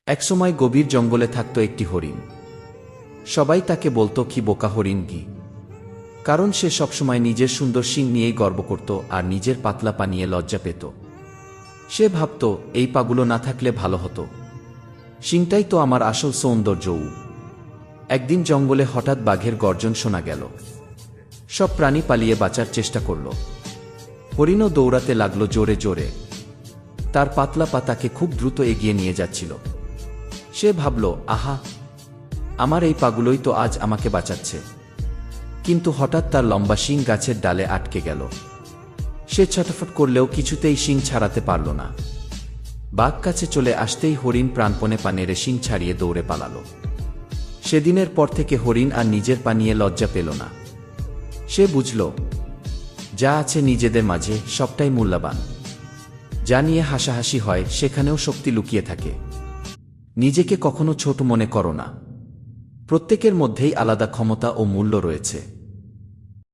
একসময় গভীর জঙ্গলে থাকত একটি হরিণ। সবাই তাকে বলতো কি বোকা হরিণ কি, কারণ সে সবসময় নিজের সুন্দর শিং নিয়েই গর্ব করত আর নিজের পাতলা পা নিয়ে লজ্জা পেত। সে ভাবত, এই পাগুলো না থাকলে ভালো হতো, শিংটাই তো আমার আসল সৌন্দর্য। একদিন জঙ্গলে হঠাৎ বাঘের গর্জন শোনা গেল। সব প্রাণী পালিয়ে বাঁচার চেষ্টা করল। হরিণও দৌড়াতে লাগলো জোরে জোরে। তার পাতলা পা তাকে খুব দ্রুত এগিয়ে নিয়ে যাচ্ছিল। সে ভাবল, আহা, আমার এই পাগুলোই তো আজ আমাকে বাঁচাচ্ছে। কিন্তু হঠাৎ তার লম্বা শিং গাছের ডালে আটকে গেল। সে ছটফট করলেও কিছুতেই শিং ছাড়াতে পারল না। বাঘ কাছে চলে আসতেই হরিণ প্রাণপণে পা নেড়ে শিং ছাড়িয়ে দৌড়ে পালাল। সেদিনের পর থেকে হরিণ আর নিজের পা নিয়ে লজ্জা পেল না। সে বুঝল, যা আছে নিজেদের মাঝে সবটাই মূল্যবান। যা নিয়ে হাসাহাসি হয় সেখানেও শক্তি লুকিয়ে থাকে। নিজেকে কখনো ছোট মনে করো না। প্রত্যেকের মধ্যেই আলাদা ক্ষমতা ও মূল্য রয়েছে।